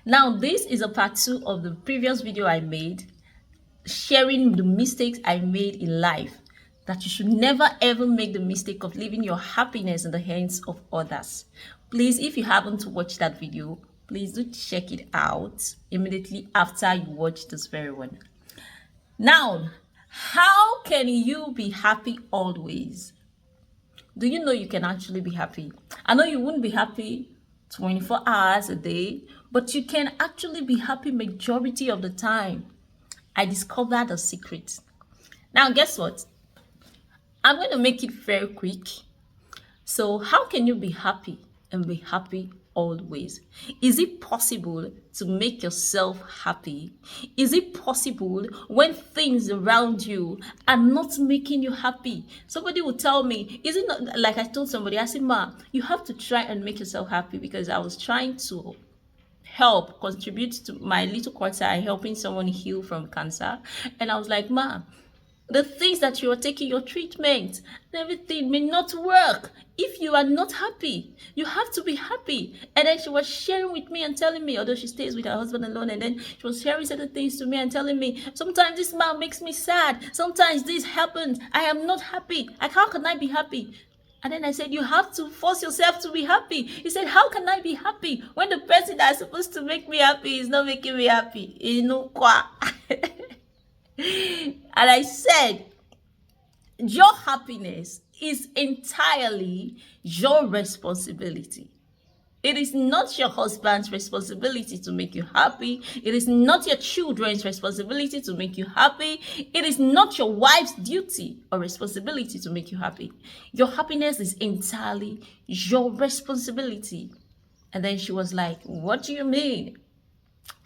Now, this is a part 2 of the previous video I made, sharing the mistakes I made in life, that you should never ever make the mistake of leaving your happiness in the hands of others. Please, if you haven't watched that video, please do check it out immediately after you watch this very one. Now, how can you be happy always? Do you know you can actually be happy? I know you wouldn't be happy 24 hours a day, but you can actually be happy majority of the time. I discovered a secret. Now, guess what? I'm going to make it very quick. So, how can you be happy and be happy always? Is it possible to make yourself happy? Is it possible when things around you are not making you happy? Somebody will tell me, is it not, like I told somebody, I said, Ma, you have to try and make yourself happy, because I was trying to contribute to my little quarter, helping someone heal from cancer. And I was like, Ma, the things that you are taking, your treatment, everything may not work if you are not happy. You have to be happy. And then she was sharing with me and telling me, although she stays with her husband alone, and then she was sharing certain things to me and telling me, sometimes this man makes me sad. Sometimes this happens. I am not happy. Like, how can I be happy? And then I said, you have to force yourself to be happy. He said, how can I be happy when the person that's supposed to make me happy is not making me happy? You know, and I said, your happiness is entirely your responsibility. It is not your husband's responsibility to make you happy. It is not your children's responsibility to make you happy. It is not your wife's duty or responsibility to make you happy. Your happiness is entirely your responsibility. And then she was like, what do you mean?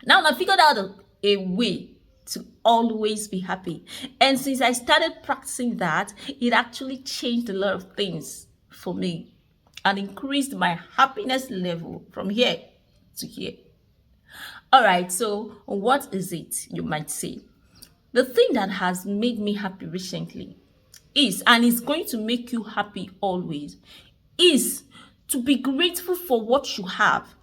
Now I figured out a way to always be happy. And since I started practicing that, it actually changed a lot of things for me and increased my happiness level from here to here. All right, so what is it, you might say? The thing that has made me happy recently is, and is going to make you happy always, is to be grateful for what you have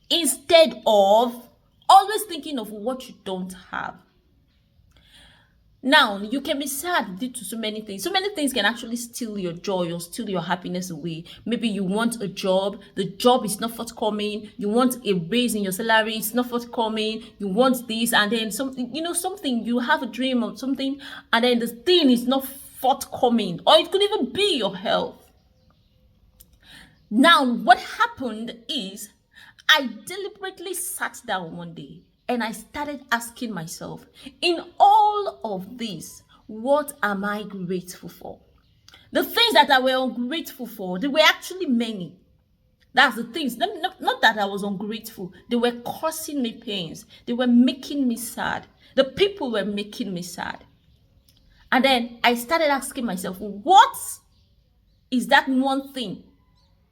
instead of always thinking of what you don't have. Now, you can be sad due to so many things. So many things can actually steal your joy or steal your happiness away. Maybe you want a job, the job is not forthcoming. You want a raise in your salary, it's not forthcoming. You want this, and then something, something, you have a dream of something, and then the thing is not forthcoming. Or it could even be your health. Now, what happened is, I deliberately sat down one day and I started asking myself, in all of this, what am I grateful for? The things that I were ungrateful for, they were actually many. That's the things, not that I was ungrateful. They were causing me pains. They were making me sad. The people were making me sad. And then I started asking myself, what is that one thing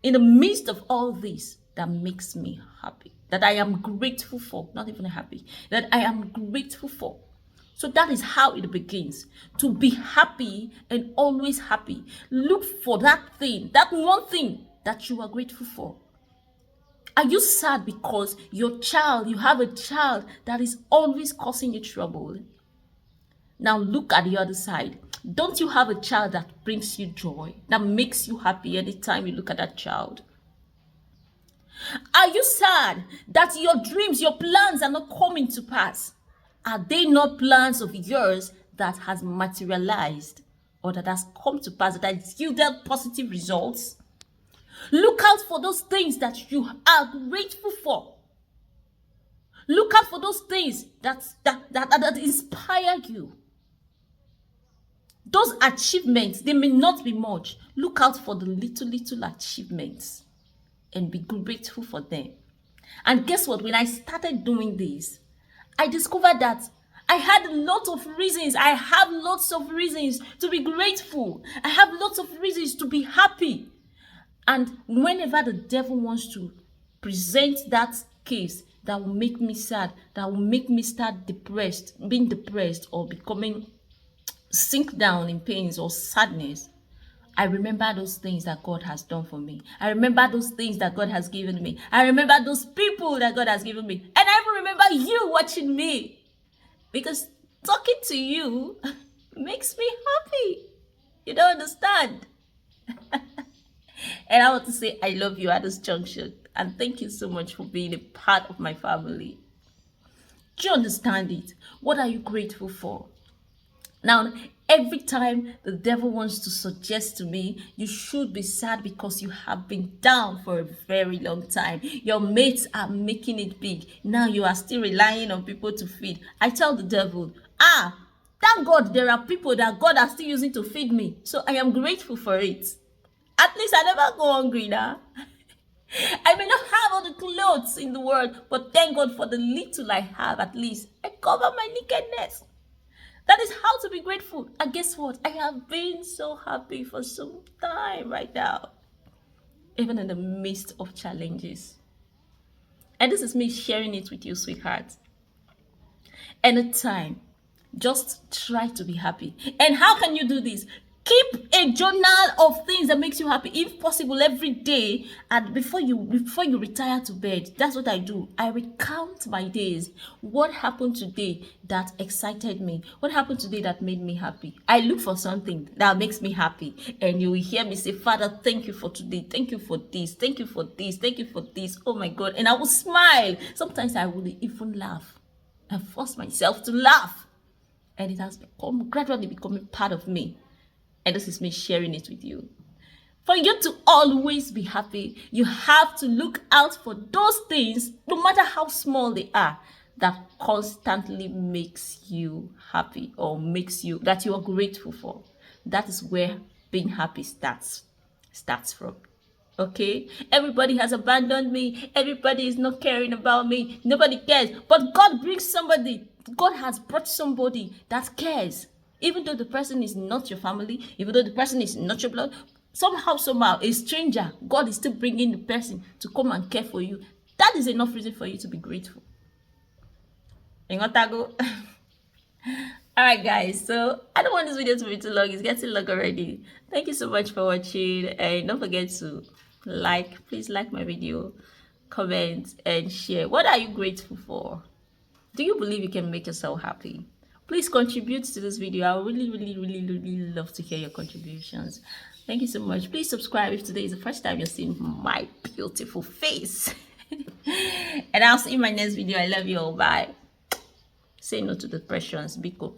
in the midst of all this that makes me happy, that I am grateful for, not even happy, that I am grateful for? So that is how it begins. To be happy and always happy. Look for that thing, that one thing that you are grateful for. Are you sad because you have a child that is always causing you trouble? Now look at the other side. Don't you have a child that brings you joy, that makes you happy anytime you look at that child? Are you sad that your dreams, your plans are not coming to pass? Are they not plans of yours that has materialized or that has come to pass, that has yielded positive results? Look out for those things that you are grateful for. Look out for those things that inspire you. Those achievements, they may not be much. Look out for the little achievements and be grateful for them. And guess what? When I started doing this, I discovered that I had a lot of reasons. I have lots of reasons to be grateful. I have lots of reasons to be happy. And whenever the devil wants to present that case that will make me sad, that will make me start being depressed or becoming sink down in pains or sadness, I remember those things that God has done for me. I remember those things that God has given me. I remember those people that God has given me. And I even remember you watching me. Because talking to you makes me happy. You don't understand. And I want to say I love you at this junction. And thank you so much for being a part of my family. Do you understand it? What are you grateful for? Now, every time the devil wants to suggest to me, you should be sad because you have been down for a very long time. Your mates are making it big. Now you are still relying on people to feed. I tell the devil, thank God there are people that God are still using to feed me. So I am grateful for it. At least I never go hungry now. I may not have all the clothes in the world, but thank God for the little I have. At least I cover my nakedness. That is how to be grateful. And guess what? I have been so happy for some time right now, even in the midst of challenges. And this is me sharing it with you, sweetheart. Anytime, just try to be happy. And how can you do this? Keep a journal of things that makes you happy, if possible, every day. And before you retire to bed, that's what I do. I recount my days. What happened today that excited me? What happened today that made me happy? I look for something that makes me happy, and you will hear me say, Father, thank you for today. Thank you for this. Thank you for this. Thank you for this. Oh my God. And I will smile. Sometimes I will even laugh and force myself to laugh. And it has gradually becoming part of me. And this is me sharing it with you. For you to always be happy, you have to look out for those things, no matter how small they are, that constantly makes you happy, or that you are grateful for. That is where being happy starts from. Okay, everybody has abandoned me. Everybody is not caring about me. Nobody cares. But God brings somebody. God has brought somebody that cares. Even though the person is not your family, even though the person is not your blood, somehow, a stranger, God is still bringing the person to come and care for you. That is enough reason for you to be grateful. All right, guys, so I don't want this video to be too long. It's getting long already. Thank you so much for watching, and don't forget to please like my video, comment, and share. What are you grateful for? Do you believe you can make yourself happy? Please contribute to this video. I would really love to hear your contributions. Thank you so much. Please subscribe if today is the first time you're seeing my beautiful face. And I'll see you in my next video. I love you all. Bye. Say no to depressions. Be cool.